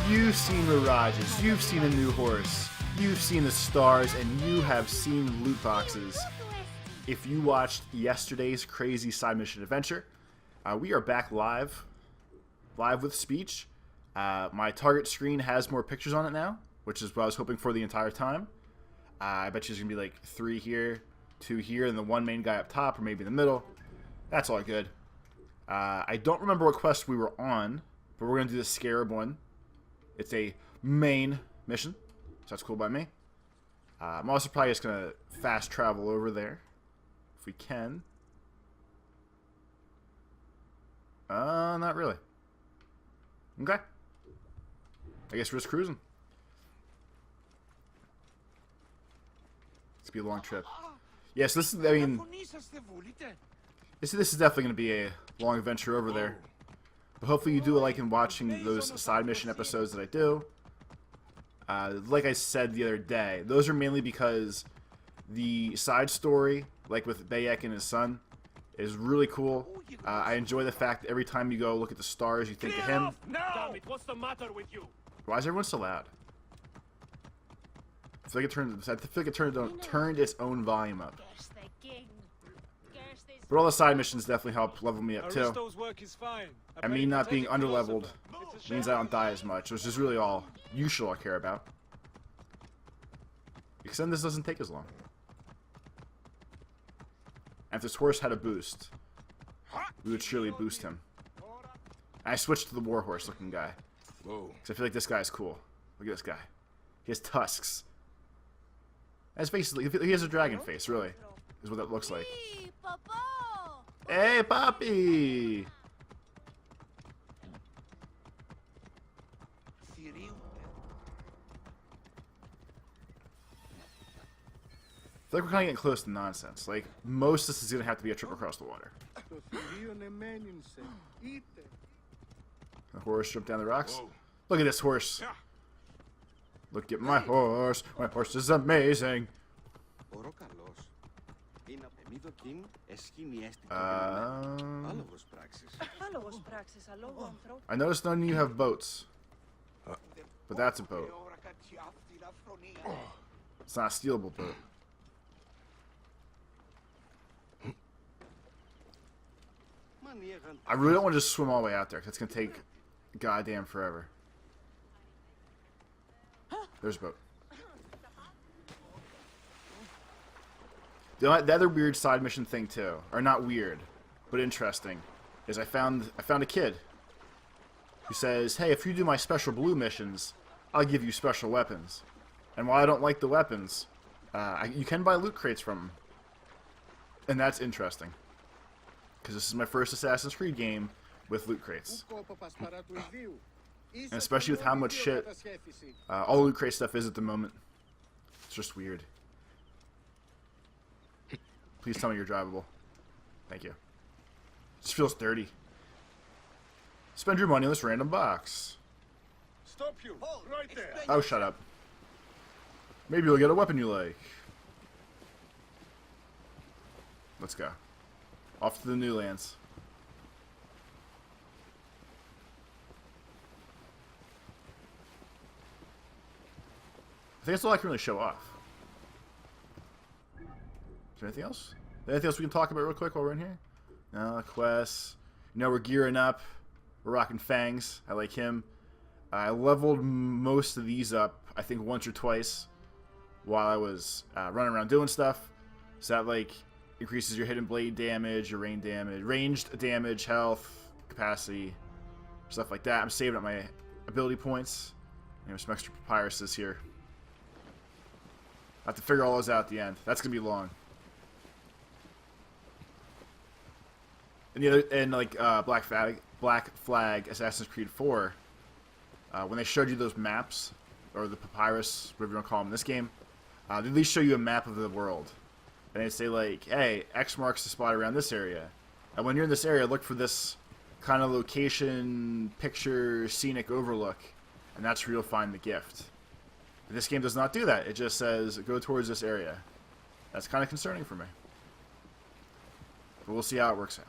You've seen mirages, you've seen a new horse, you've seen the stars, and you have seen loot boxes. If you watched yesterday's crazy side mission adventure, we are back live with speech. My target screen has more pictures on it now, which is what I was hoping for the entire time. I bet you there's going to be like 3 here, 2 here, and the one main guy up top, or maybe in the middle. That's all good. I don't remember what quest we were on, but we're going to do the Scarab one. It's a main mission, so that's cool by me. I'm also probably just going to fast travel over there, if we can. Not really. Okay. I guess we're just cruising. It's gonna be a long trip. Yes, this is, I mean, this is definitely going to be a long adventure over there. But hopefully you do like in watching those side mission episodes that I do. Like I said the other day, those are mainly because the side story, like with Bayek and his son, is really cool. I enjoy the fact that every time you go look at the stars, you think of him. Damn it, what's the matter with you? Why is everyone so loud? I feel like it turned its own volume up. But all the side missions definitely help level me up too. And me not being underleveled means I don't die as much, which is really all you should all care about. Because then this doesn't take as long. And if this horse had a boost, we would surely boost him. And I switched to the warhorse looking guy. Because I feel like this guy's cool. Look at this guy. He has tusks. That's basically, he has a dragon face, really, is what that looks like. Hey, Poppy! I feel like we're kind of getting close to nonsense. Like, most of this is going to have to be a trip across the water. The horse jumped down the rocks. Look at this horse. Look at my horse. My horse is amazing. I noticed none of you have boats. But that's a boat. It's not a stealable boat. I really don't want to just swim all the way out there, because it's going to take goddamn forever. There's a boat. The other weird side mission thing too, or not weird, but interesting, is I found a kid who says, "Hey, if you do my special blue missions, I'll give you special weapons." And while I don't like the weapons, you can buy loot crates from them, and that's interesting. Because this is my first Assassin's Creed game with loot crates. And especially with how much shit all loot crate stuff is at the moment. It's just weird. Please tell me you're drivable. Thank you. This feels dirty. Spend your money on this random box. Stop you! Right there! Oh, shut up. Maybe you'll get a weapon you like. Let's go. Off to the new lands. I think that's all I can really show off. Is there anything else? Is there anything else we can talk about real quick while we're in here? No, quests. You know, we're gearing up. We're rocking fangs. I like him. I leveled most of these up, I think once or twice, while I was running around doing stuff. So that, like, increases your hidden blade damage, your ranged damage, health, capacity, stuff like that. I'm saving up my ability points. There's some extra papyruses here. I have to figure all those out at the end. That's gonna be long. And the other, and like Black Flag, Assassin's Creed 4, when they showed you those maps or the papyrus, whatever you want to call them in this game, they at least show you a map of the world. And they say, like, hey, X marks the spot around this area. And when you're in this area, look for this kind of location, picture, scenic overlook. And that's where you'll find the gift. But this game does not do that. It just says, go towards this area. That's kind of concerning for me. But we'll see how it works out.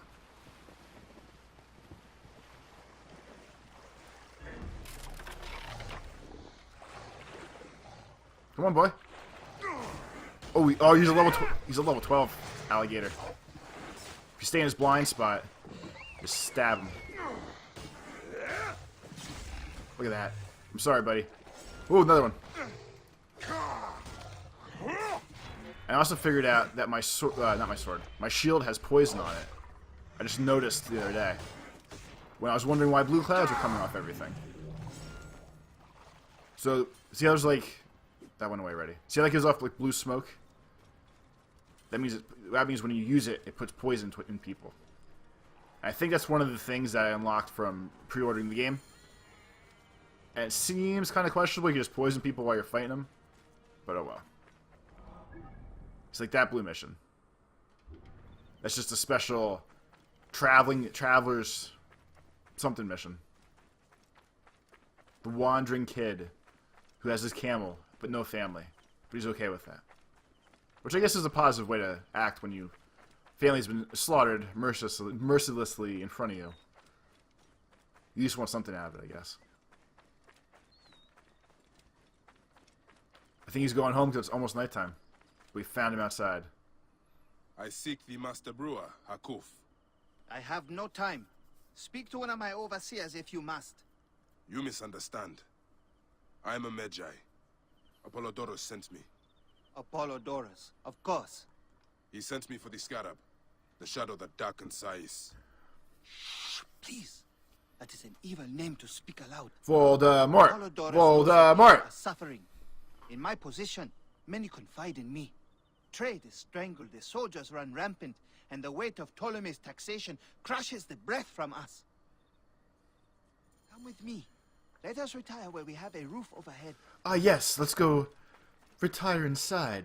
Come on, boy. Oh, he's a level 12 alligator. If you stay in his blind spot, just stab him. Look at that. I'm sorry, buddy. Oh, another one. I also figured out that my sword, my shield has poison on it. I just noticed the other day when I was wondering why blue clouds were coming off everything. So, see how there's like, that went away already. See how that gives off like blue smoke? That means when you use it, it puts poison in people. I think that's one of the things that I unlocked from pre-ordering the game. And it seems kind of questionable. You can just poison people while you're fighting them. But oh well. It's like that blue mission. That's just a special travelers something mission. The wandering kid who has his camel but no family. But he's okay with that. Which I guess is a positive way to act when your family's been slaughtered mercilessly in front of you. You just want something out of it, I guess. I think he's going home because it's almost nighttime. We found him outside. I seek the master brewer, Hakuf. I have no time. Speak to one of my overseers if you must. You misunderstand. I am a Magi. Apollodorus sent me. Apollodorus, of course. He sent me for the scarab, the shadow that darkens Sais. Shh, please. That is an evil name to speak aloud. Voldemort! Apollodorus Voldemort! is suffering. In my position, many confide in me. Trade is strangled, the soldiers run rampant, and the weight of Ptolemy's taxation crushes the breath from us. Come with me. Let us retire where we have a roof overhead. Ah, yes. Let's go retire inside.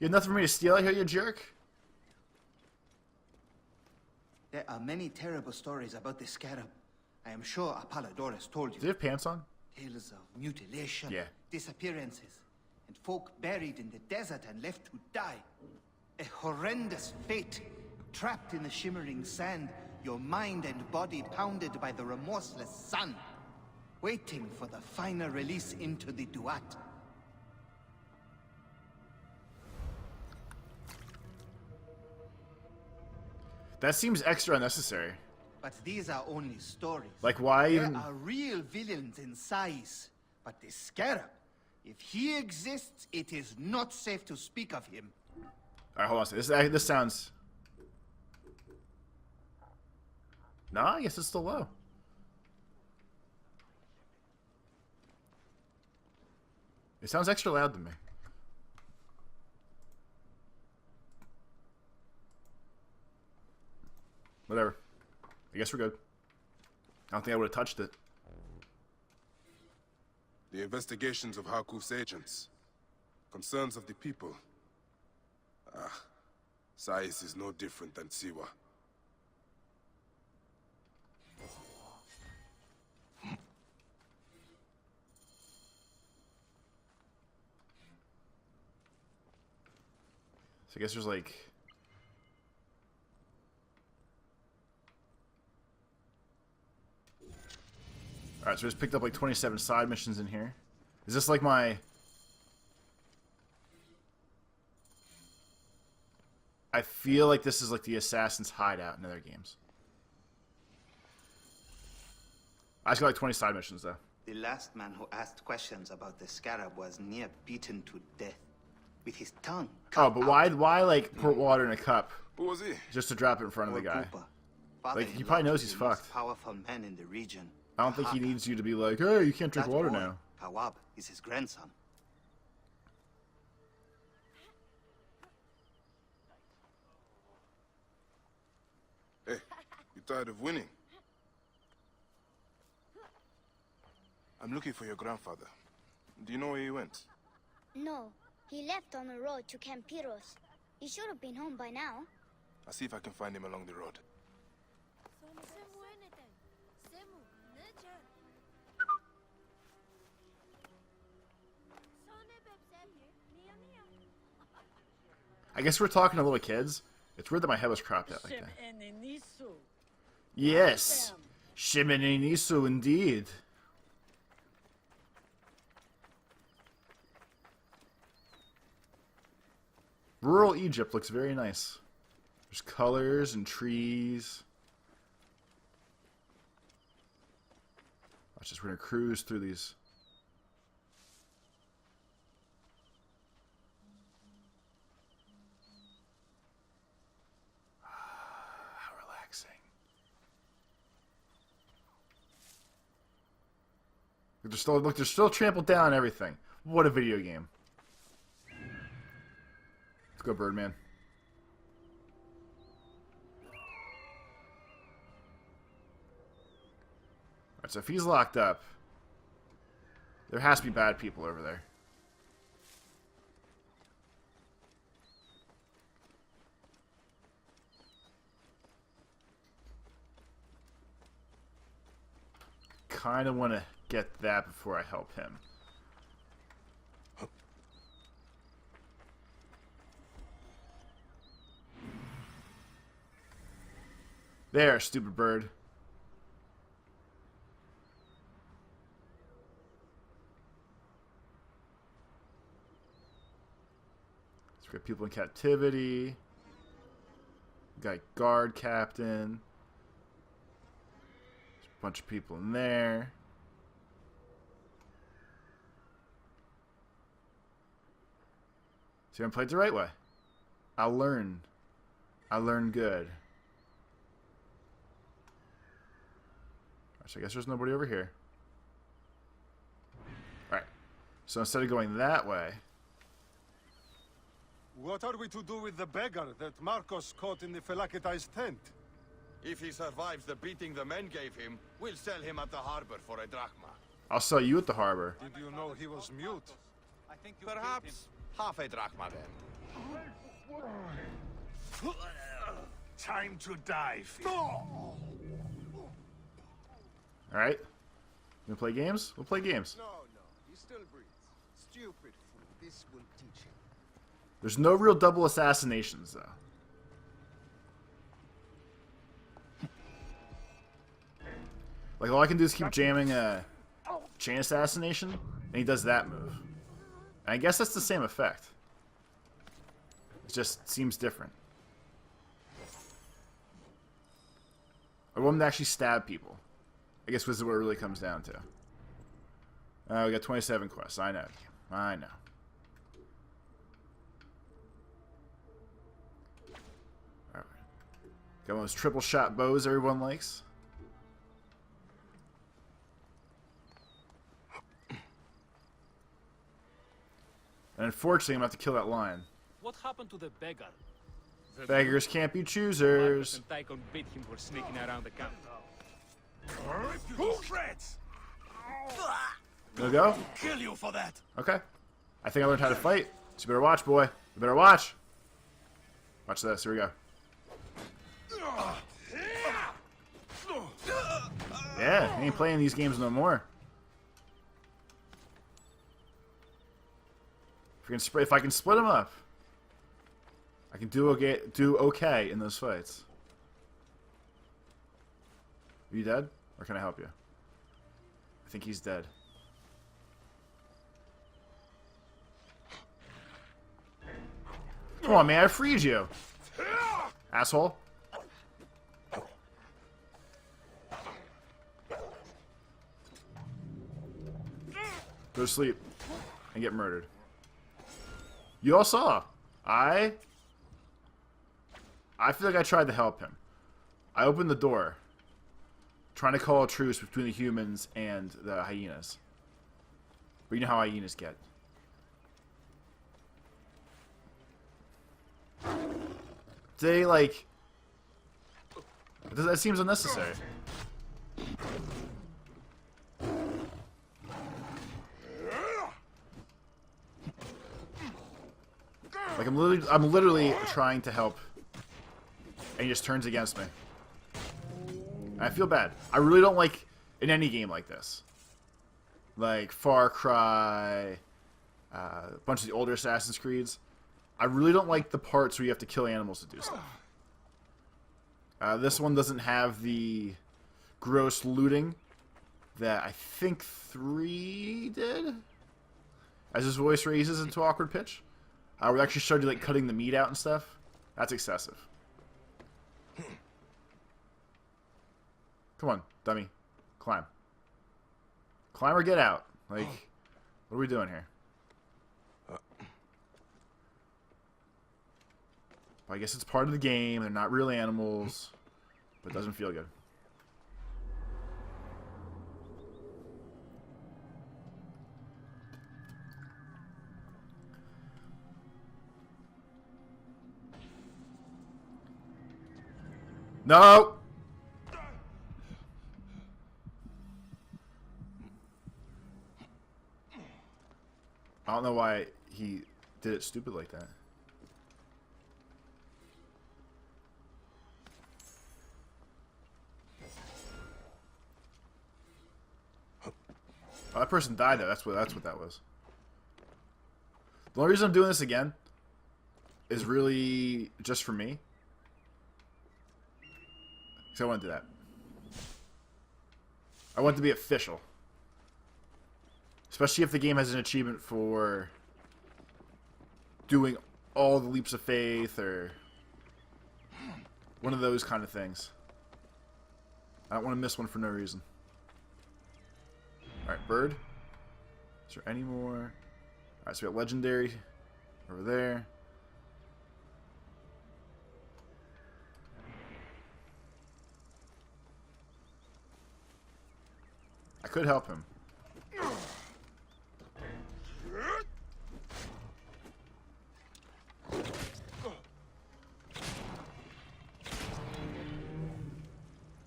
You have nothing for me to steal out here, you jerk? There are many terrible stories about the scarab. I am sure Apollodorus told you. Do you have pants on? Tales of mutilation, Yeah. disappearances, and folk buried in the desert and left to die. A horrendous fate, trapped in the shimmering sand, your mind and body pounded by the remorseless sun, waiting for the final release into the Duat. That seems extra unnecessary. But these are only stories. Like, why even... There are real villains in Sais. But the Scarab, if he exists, it is not safe to speak of him. Alright, hold on a second. This sounds... No, I guess it's still low. It sounds extra loud to me. Whatever. I guess we're good. I don't think I would have touched it. The investigations of Hakuf's agents. Concerns of the people. Ah, Sais is no different than Siwa. So I guess there's like... Alright, so we just picked up like 27 side missions in here. Is this like my... I feel like this is like the Assassin's hideout in other games. I just got like 20 side missions though. The last man who asked questions about the Scarab was near beaten to death. With his tongue cut Oh, but why like pour water in a cup Who was he? just to drop it in front of the guy? Like, he probably knows he's fucked. Powerful man in the region. I don't think he needs you to be like, hey, you can't drink That water boy, now. Kawab, is his grandson. Hey, you tired of winning? I'm looking for your grandfather. Do you know where he went? No, he left on the road to Campiros. He should have been home by now. I'll see if I can find him along the road. I guess we're talking to little kids. It's weird that my head was cropped out like that. Yes! Shimini Nisu, indeed. Rural Egypt looks very nice. There's colors and trees. Watch this, we're gonna cruise through these. How relaxing. They're still trampled down on everything. What a video game. Let's go, Birdman. Alright, so if he's locked up, there has to be bad people over there. Kind of want to get that before I help him. There, stupid bird. So we got people in captivity. We got guard captain. There's a bunch of people in there. See, I played the right way. I'll learn. I learn good. So I guess there's nobody over here. Alright. So instead of going that way... What are we to do with the beggar that Marcos caught in the Felakitai's tent? If he survives the beating the men gave him, we'll sell him at the harbor for a drachma. I'll sell you at the harbor. Did you know he was mute? Perhaps half a drachma then. Time to die, Alright. You wanna play games? We'll play games. No, he still breathes. Stupid fool. This will teach him. There's no real double assassinations, though. Like, all I can do is keep jamming a chain assassination, and he does that move. And I guess that's the same effect. It just seems different. I want him to actually stab people. I guess this is what it really comes down to. We got 27 quests. I know. I know. Alright. Got one of those triple shot bows everyone likes. And unfortunately, I'm going to have to kill that lion. What happened to the beggar? Beggars can't be choosers. And Tycoon beat him for sneaking around the camp. Who threats? No go? Kill you for that. Okay. I think I learned how to fight. So you better watch, boy. You better watch. Watch this. Here we go. Yeah, I ain't playing these games no more. If I can split them up, I can do okay in those fights. Are you dead? Or can I help you? I think he's dead. Come on, man. I freed you. Asshole. Go to sleep and get murdered. You all saw. I feel like I tried to help him. I opened the door, trying to call a truce between the humans and the hyenas. But you know how hyenas get. They, like... That seems unnecessary. Like, I'm literally trying to help, and he just turns against me. And I feel bad. I really don't like, in any game like this, like Far Cry, a bunch of the older Assassin's Creeds, I really don't like the parts where you have to kill animals to do stuff. This one doesn't have the gross looting that I think 3 did, as his voice raises into awkward pitch. We actually started like cutting the meat out and stuff. That's excessive. Come on, dummy. Climb. Climb or get out. Like, what are we doing here? Well, I guess it's part of the game. They're not real animals. But it doesn't feel good. No! I don't know why he did it stupid like that. Oh, that person died though. That's what that was. The only reason I'm doing this again is really just for me. Because I want to do that. I want it to be official. Especially if the game has an achievement for doing all the leaps of faith or one of those kind of things. I don't want to miss one for no reason. Alright, bird. Is there any more? Alright, so we got legendary over there. I could help him.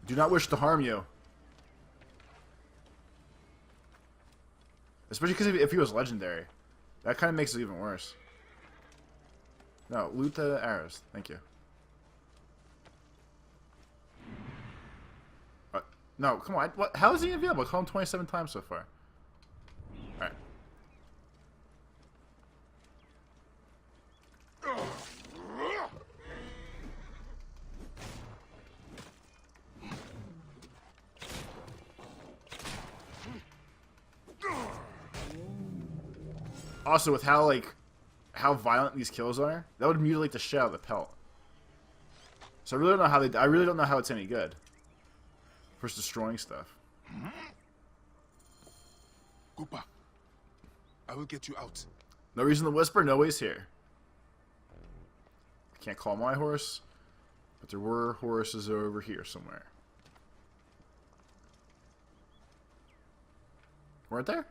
Do not wish to harm you. Especially because if he was legendary. That kind of makes it even worse. No, loot the arrows. Thank you. No, come on. What? How is he available? I called him 27 times so far. Alright. Also, with how violent these kills are, that would mutilate the shit out of the pelt. So I really don't know how I really don't know how it's any good. For destroying stuff. Koopa, I will get you out. No reason to whisper, no way's here. I can't call my horse, but there were horses over here somewhere. Weren't there?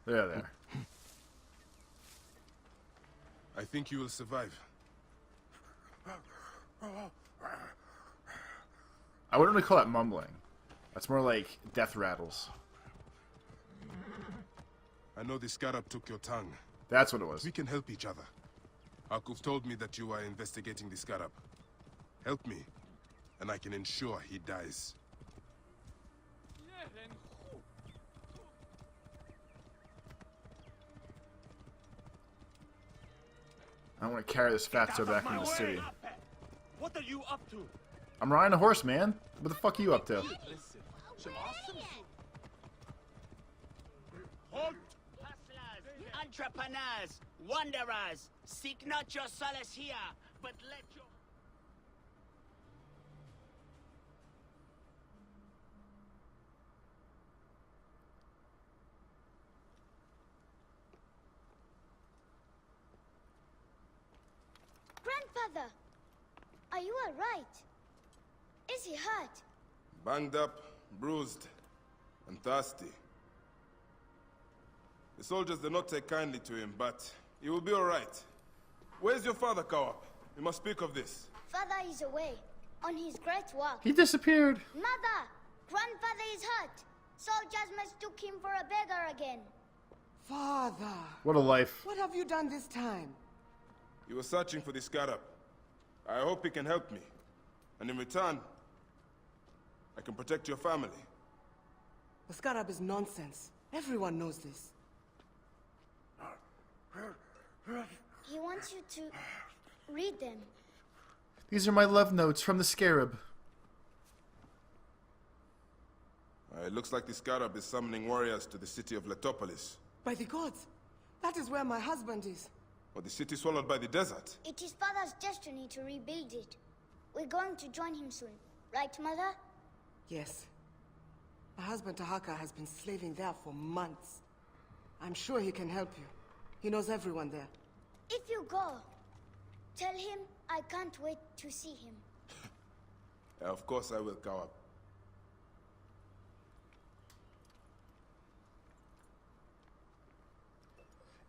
There they are. I think you will survive. I wouldn't really call that mumbling. That's more like death rattles. I know the scarab took your tongue. That's what it was. We can help each other. Akuf told me that you are investigating the scarab. Help me, and I can ensure he dies. I want to carry this fatso back into the city. What are you up to? I'm riding a horse, man. What the fuck are you up to? Listen, some awesome. Halt! Entrepreneurs, wanderers, seek not your solace here, but let your... Grandfather, are you alright? Is he hurt? Banged up, bruised, and thirsty. The soldiers did not take kindly to him, but he will be all right. Where's your father, Kawap? We must speak of this. Father is away, on his great walk. He disappeared. Mother, grandfather is hurt. Soldiers mistook him for a beggar again. Father! What a life. What have you done this time? He was searching for the scarab. I hope he can help me. And in return, I can protect your family. The scarab is nonsense. Everyone knows this. He wants you to read them. These are my love notes from the scarab. It looks like the scarab is summoning warriors to the city of Letopolis. By the gods, that is where my husband is. Or the city swallowed by the desert? It is Father's destiny to rebuild it. We're going to join him soon. Right, Mother? Yes. My husband Tahaka has been slaving there for months. I'm sure he can help you. He knows everyone there. If you go, tell him I can't wait to see him. Of course I will, Kawab.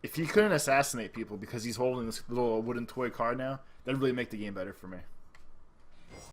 If he couldn't assassinate people because he's holding this little wooden toy card now, that'd really make the game better for me.